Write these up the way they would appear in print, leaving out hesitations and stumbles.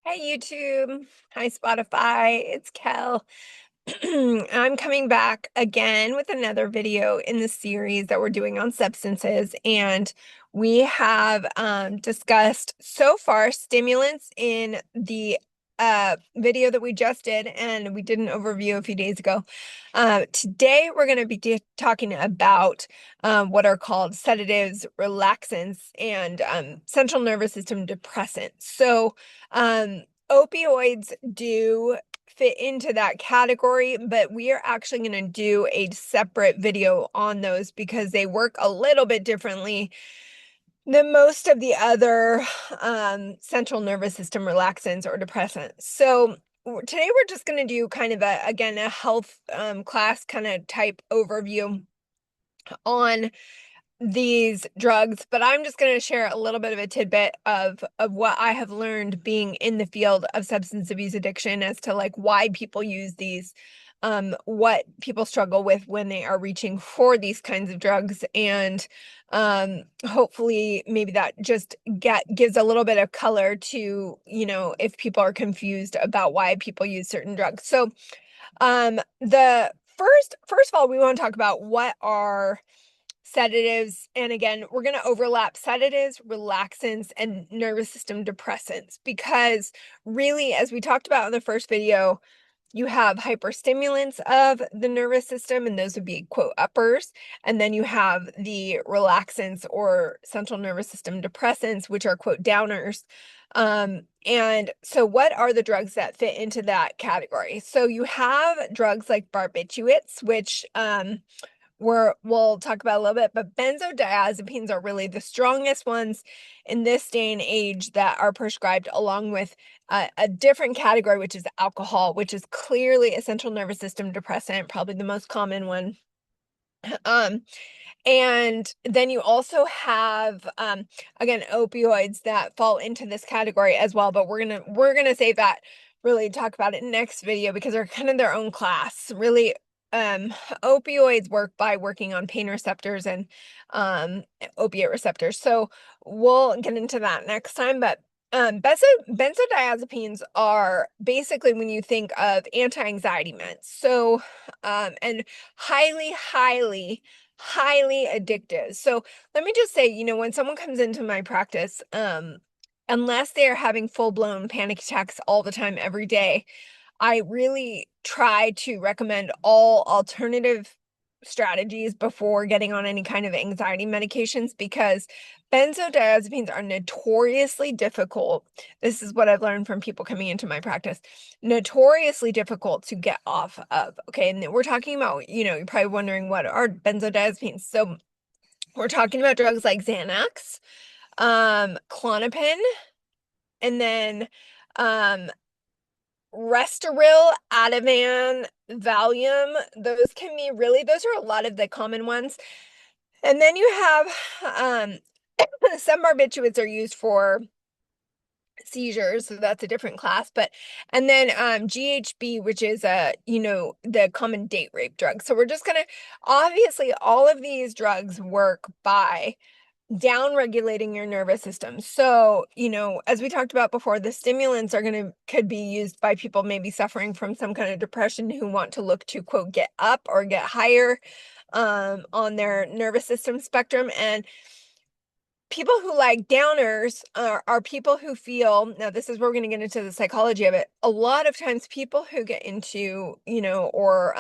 Hey YouTube, hi Spotify, it's Kel. I'm coming back again with another video in the series that we're doing on substances, and we have discussed so far stimulants in the video that we just did, and we did an overview a few days ago. Today we're going to be talking about what are called sedatives, relaxants, and central nervous system depressants. So opioids do fit into that category, but we are actually going to do a separate video on those because they work a little bit differently than most of the other central nervous system relaxants or depressants. So today we're just going to do kind of a health class kind of type overview on these drugs, but I'm just going to share a little bit of a tidbit of what I have learned being in the field of substance abuse addiction as to like why people use these, what people struggle with when they are reaching for these kinds of drugs, and hopefully maybe that just gives a little bit of color to, if people are confused about why people use certain drugs. So the first of all, we want to talk about what are sedatives. And again, we're going to overlap sedatives, relaxants, and nervous system depressants because really, as we talked about in the first video, you have hyperstimulants of the nervous system, and those would be quote uppers. And then you have the relaxants or central nervous system depressants, which are quote downers. And so what are the drugs that fit into that category? So you have drugs like barbiturates, which we'll talk about a little bit, but benzodiazepines are really the strongest ones in this day and age that are prescribed, along with a different category, which is alcohol, which is clearly a central nervous system depressant, probably the most common one. And then you also have again opioids that fall into this category as well, but we're gonna save that, really talk about it next video because they're kind of their own class. Really, opioids work by working on pain receptors and opiate receptors. So we'll get into that next time, but benzodiazepines are basically when you think of anti-anxiety meds. So and highly addictive. So let me just say, when someone comes into my practice, unless they are having full-blown panic attacks all the time, every day, I really try to recommend all alternative strategies before getting on any kind of anxiety medications because benzodiazepines are notoriously difficult. This is what I've learned from people coming into my practice. Notoriously difficult to get off of. Okay, and we're talking about, you're probably wondering what are benzodiazepines. So we're talking about drugs like Xanax, Klonopin, and then um Restoril, Ativan, Valium. Those are a lot of the common ones. And then you have some barbiturates are used for seizures, so that's a different class. But and then GHB, which is the common date rape drug. So we're just gonna, obviously all of these drugs work by down regulating your nervous system. So, as we talked about before, the stimulants could be used by people maybe suffering from some kind of depression who want to look to quote get up or get higher on their nervous system spectrum. And people who like downers are people who feel, now this is where we're going to get into the psychology of it. A lot of times people who get into, or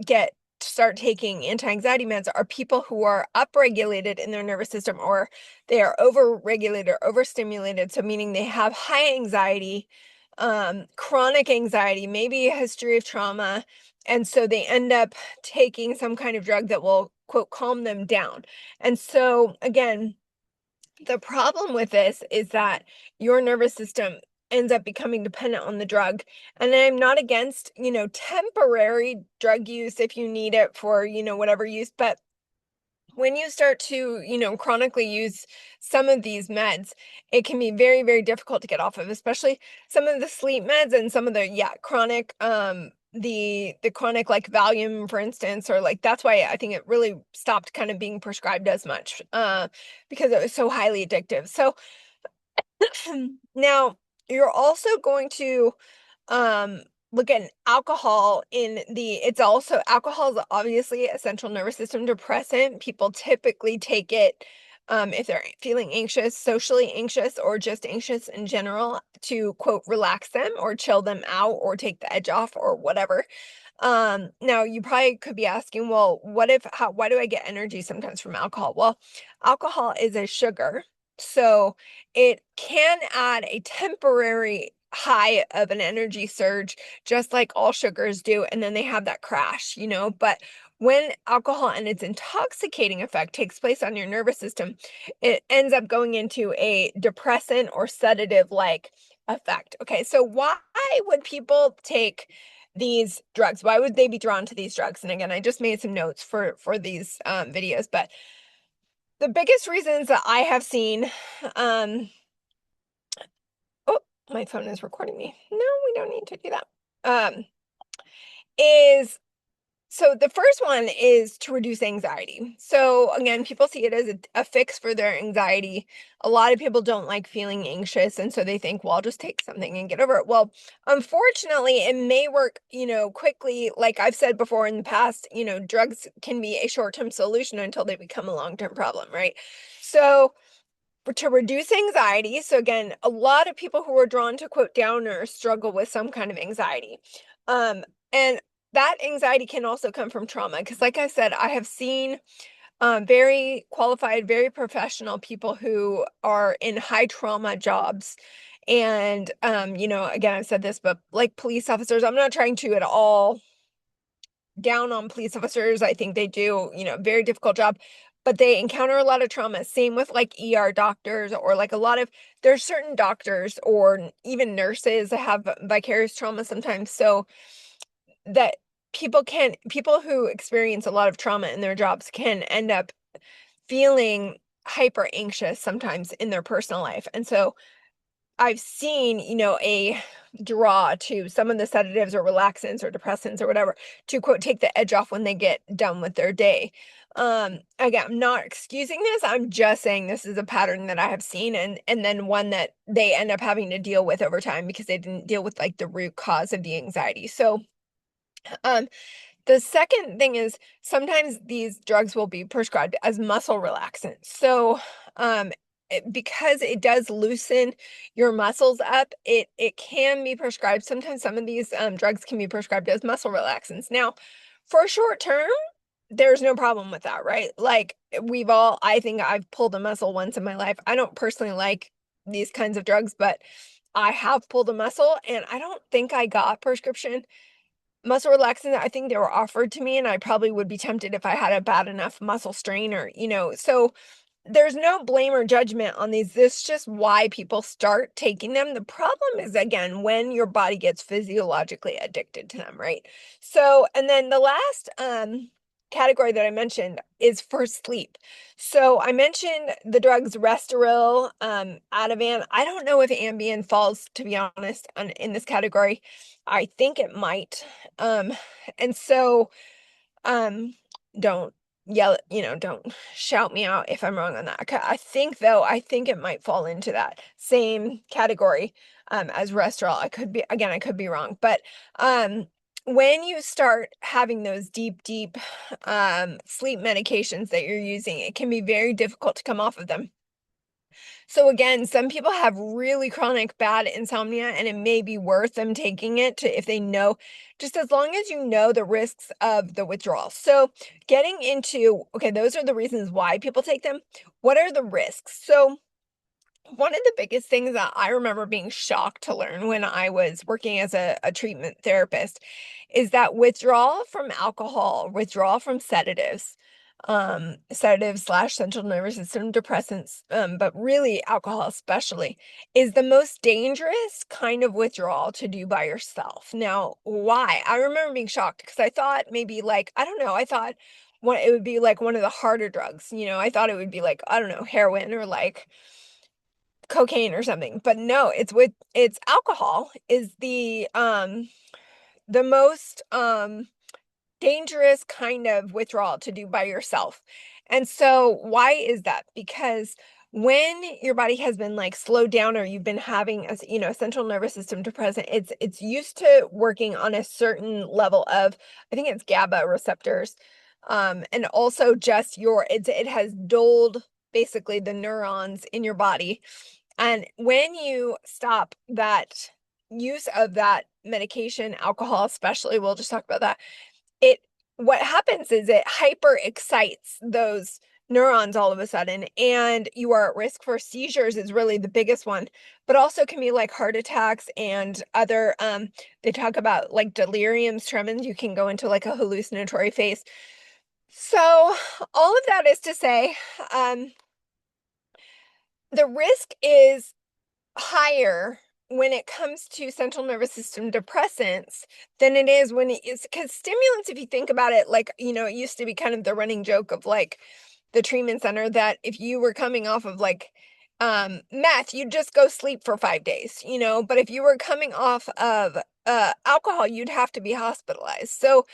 get start taking anti-anxiety meds are people who are upregulated in their nervous system, or they are overregulated or overstimulated, so meaning they have high anxiety, chronic anxiety, maybe a history of trauma, and so they end up taking some kind of drug that will quote calm them down. And so again, the problem with this is that your nervous system ends up becoming dependent on the drug. And I'm not against, temporary drug use if you need it for, whatever use. But when you start to, chronically use some of these meds, it can be very, very difficult to get off of, especially some of the sleep meds and some of the, chronic, the chronic like Valium, for instance, or like that's why I think it really stopped kind of being prescribed as much because it was so highly addictive. So now You're also going to um look at alcohol in the it's also alcohol is obviously a central nervous system depressant. People typically take it if they're feeling anxious, socially anxious, or just anxious in general to quote relax them or chill them out or take the edge off or whatever. Now you probably could be asking, well, why do I get energy sometimes from alcohol? Well, alcohol is a sugar, so it can add a temporary high of an energy surge, just like all sugars do, and then they have that crash, but when alcohol and its intoxicating effect takes place on your nervous system, it ends up going into a depressant or sedative like effect. Okay, so why would people take these drugs? Why would they be drawn to these drugs? And again, I just made some notes for these videos, but the biggest reasons that I have seen, um, oh, my phone is recording me. No, we don't need to do that. Is So the first one is to reduce anxiety. So again, people see it as a fix for their anxiety. A lot of people don't like feeling anxious, and so they think, well, I'll just take something and get over it. Well, unfortunately, it may work, quickly. Like I've said before in the past, drugs can be a short-term solution until they become a long-term problem, right? So to reduce anxiety, so again, a lot of people who are drawn to quote downers struggle with some kind of anxiety. And that anxiety can also come from trauma because like I said, I have seen very qualified, very professional people who are in high trauma jobs. And again, I've said this, but like police officers, I'm not trying to at all down on police officers. I think they do, a very difficult job, but they encounter a lot of trauma. Same with like ER doctors or like there's certain doctors or even nurses that have vicarious trauma sometimes. So that people who experience a lot of trauma in their jobs can end up feeling hyper anxious sometimes in their personal life. And so I've seen, a draw to some of the sedatives or relaxants or depressants or whatever to quote take the edge off when they get done with their day. Again, I'm not excusing this. I'm just saying this is a pattern that I have seen and then one that they end up having to deal with over time because they didn't deal with like the root cause of the anxiety. So, um the second thing is sometimes these drugs will be prescribed as muscle relaxants. So, because it does loosen your muscles up, it can be prescribed. Sometimes some of these drugs can be prescribed as muscle relaxants. Now, for short term, there's no problem with that, right? Like I think I've pulled a muscle once in my life. I don't personally like these kinds of drugs, but I have pulled a muscle, and I don't think I got prescription muscle relaxants. I think they were offered to me, and I probably would be tempted if I had a bad enough muscle strain or, so there's no blame or judgment on these. This is just why people start taking them. The problem is, again, when your body gets physiologically addicted to them, right? So, and then the last category that I mentioned is for sleep. So I mentioned the drugs Restoril, Ativan. I don't know if Ambien falls, to be honest, in this category. I think it might. Um, and so um, don't don't shout me out if I'm wrong on that. I think though, I think it might fall into that same category as Restoril. I could be wrong, but when you start having those deep sleep medications that you're using, it can be very difficult to come off of them. So again, some people have really chronic bad insomnia, and it may be worth them taking it to if they know, just as long as you know the risks of the withdrawal. So getting into, okay, those are the reasons why people take them. What are the risks? So one of the biggest things that I remember being shocked to learn when I was working as a treatment therapist is that withdrawal from alcohol, withdrawal from sedatives slash central nervous system depressants, but really alcohol especially, is the most dangerous kind of withdrawal to do by yourself. Now, why? I remember being shocked because I thought maybe like, I don't know, I thought it would be like one of the harder drugs. I thought it would be like, I don't know, heroin or like cocaine or something. But no, it's alcohol is the most dangerous kind of withdrawal to do by yourself. And so why is that? Because when your body has been like slowed down or you've been having a, central nervous system depressant, it's used to working on a certain level of, I think it's GABA receptors. And also just it has dulled basically the neurons in your body. And when you stop that use of that medication, alcohol especially, we'll just talk about that, it what happens is it hyper excites those neurons all of a sudden, and you are at risk for seizures is really the biggest one, but also can be like heart attacks and other they talk about like delirium tremens. You can go into like a hallucinatory phase. So all of that is to say, um the risk is higher when it comes to central nervous system depressants than it is when it is, because stimulants, if you think about it, like, it used to be kind of the running joke of like the treatment center that if you were coming off of like meth, you'd just go sleep for 5 days, but if you were coming off of alcohol, you'd have to be hospitalized. So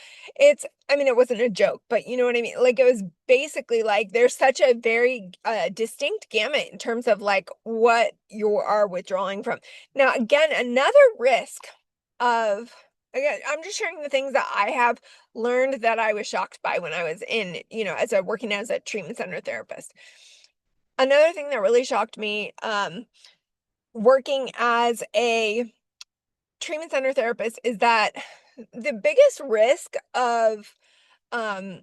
I mean, it wasn't a joke, but you know what I mean? Like, it was basically like there's such a very distinct gamut in terms of like what you are withdrawing from. Now, again, another risk of, again, I'm just sharing the things that I have learned that I was shocked by when I was in, working as a treatment center therapist. Another thing that really shocked me, working as a treatment center therapist, is that the biggest risk of um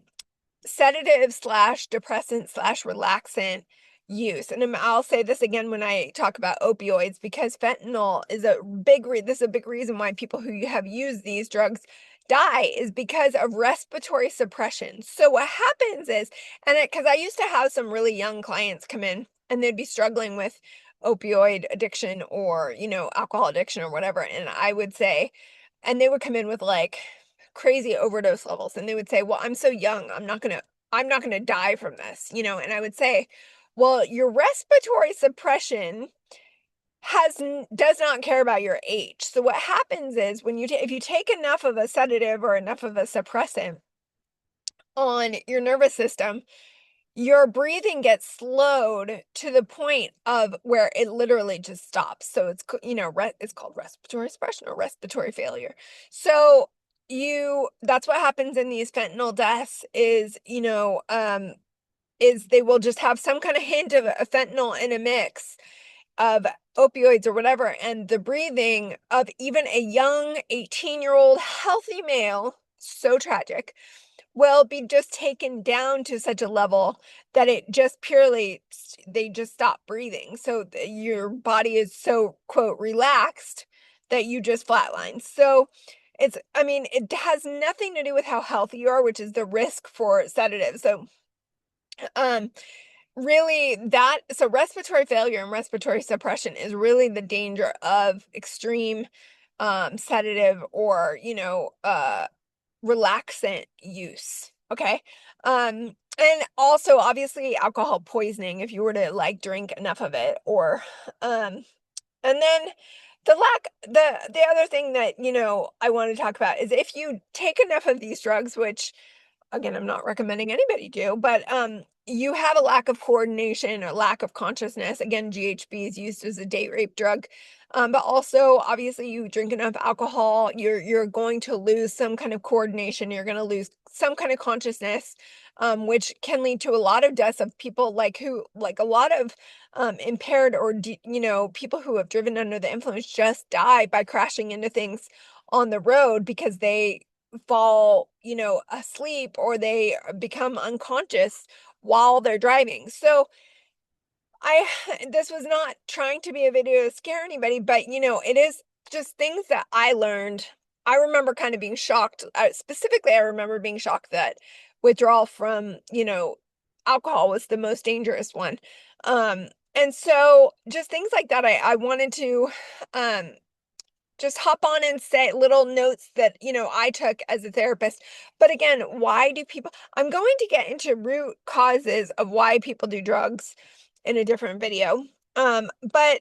sedative slash depressant slash relaxant use. And I'll say this again when I talk about opioids, because fentanyl is this is a big reason why people who have used these drugs die, is because of respiratory suppression. So what happens is, and because I used to have some really young clients come in and they'd be struggling with opioid addiction or, alcohol addiction or whatever. And I would say, and they would come in with like crazy overdose levels, and they would say, "Well, I'm so young, I'm not gonna die from this," and I would say, "Well, your respiratory suppression does not care about your age." So what happens is when if you take enough of a sedative or enough of a suppressant on your nervous system, your breathing gets slowed to the point of where it literally just stops. So it's called respiratory suppression or respiratory failure. So that's what happens in these fentanyl deaths is they will just have some kind of hint of a fentanyl in a mix of opioids or whatever, and the breathing of even a young 18-year-old healthy male, so tragic, will be just taken down to such a level that it just they just stop breathing. So your body is so, quote, relaxed that you just flatline. So I mean, it has nothing to do with how healthy you are, which is the risk for sedatives. So, um, really so respiratory failure and respiratory suppression is really the danger of extreme, sedative or, relaxant use. Okay. And also obviously alcohol poisoning if you were to like drink enough of it, or and then the other thing that I want to talk about is if you take enough of these drugs, which again, I'm not recommending anybody do, but you have a lack of coordination or lack of consciousness. Again, GHB is used as a date rape drug. But also, obviously, you drink enough alcohol, you're going to lose some kind of coordination. You're going to lose some kind of consciousness, which can lead to a lot of deaths of people like a lot of impaired or people who have driven under the influence just die by crashing into things on the road because they fall, asleep, or they become unconscious while they're driving. So I this was not trying to be a video to scare anybody, but it is just things that I learned. I remember kind of being shocked. Specifically, I remember being shocked that withdrawal from, alcohol was the most dangerous one. And so just things like that, I wanted to um just hop on and say little notes that, I took as a therapist. But again, why do people, I'm going to get into root causes of why people do drugs in a different video. But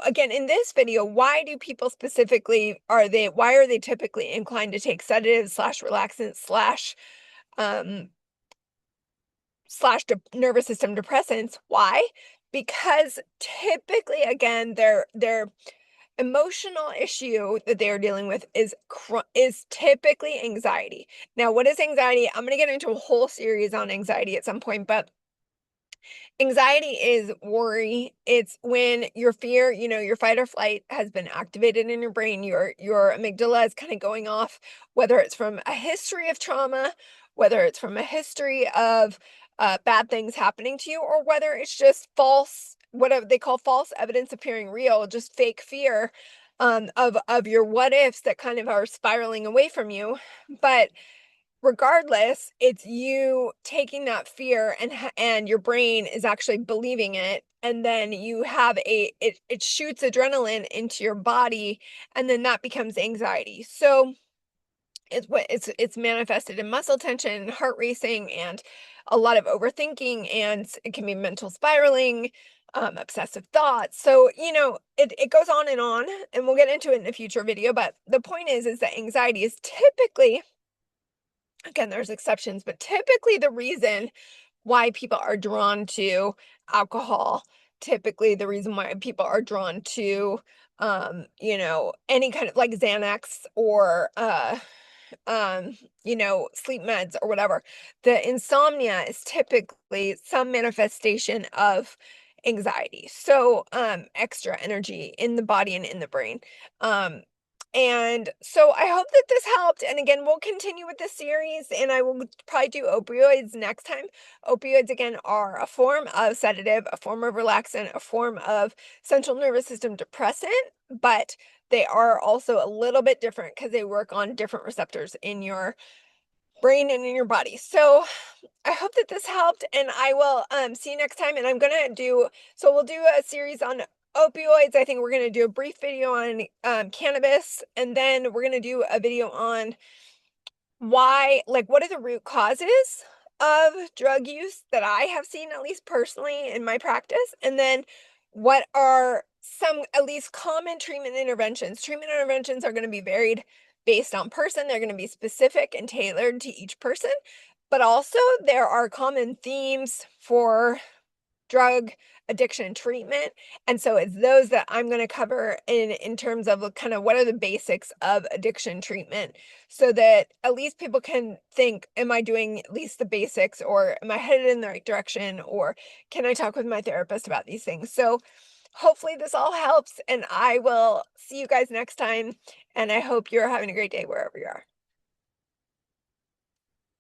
again, in this video, why do people specifically why are they typically inclined to take sedatives slash relaxants um, slash nervous system depressants? Why? because typically, again, their emotional issue that they are dealing with is typically anxiety. Now, what is anxiety? I'm gonna get into a whole series on anxiety at some point, but anxiety is worry. It's when your fear, your fight or flight has been activated in your brain. Your amygdala is kind of going off, whether it's from a history of trauma, whether it's from a history of bad things happening to you, or whether it's just false, whatever they call false evidence appearing real, just fake fear of your what ifs that kind of are spiraling away from you. But regardless, it's you taking that fear and your brain is actually believing it, and then you have it shoots adrenaline into your body, and then that becomes anxiety. So it's manifested in muscle tension, heart racing, and a lot of overthinking, and it can be mental spiraling, obsessive thoughts. So, it goes on, and we'll get into it in a future video, but the point is that anxiety is typically, again, there's exceptions, but typically the reason why people are drawn to alcohol, typically the reason why people are drawn to, any kind of like Xanax or, sleep meds or whatever. The insomnia is typically some manifestation of anxiety. So, extra energy in the body and in the brain. Um, and so I hope that this helped. And again, we'll continue with this series and I will probably do opioids next time. Opioids, again, are a form of sedative, a form of relaxant, a form of central nervous system depressant, but they are also a little bit different because they work on different receptors in your brain and in your body. So I hope that this helped, and I will see you next time. And we'll do a series on opioids. I think we're gonna do a brief video on cannabis, and then we're gonna do a video on what are the root causes of drug use that I have seen, at least personally in my practice, and then what are some at least common treatment interventions. Treatment interventions are going to be varied based on person. They're going to be specific and tailored to each person, but also there are common themes for drug addiction treatment. And so it's those that I'm going to cover in terms of kind of what are the basics of addiction treatment, so that at least people can think, am I doing at least the basics, or am I headed in the right direction, or can I talk with my therapist about these things? So hopefully this all helps, and I will see you guys next time, and I hope you're having a great day wherever you are.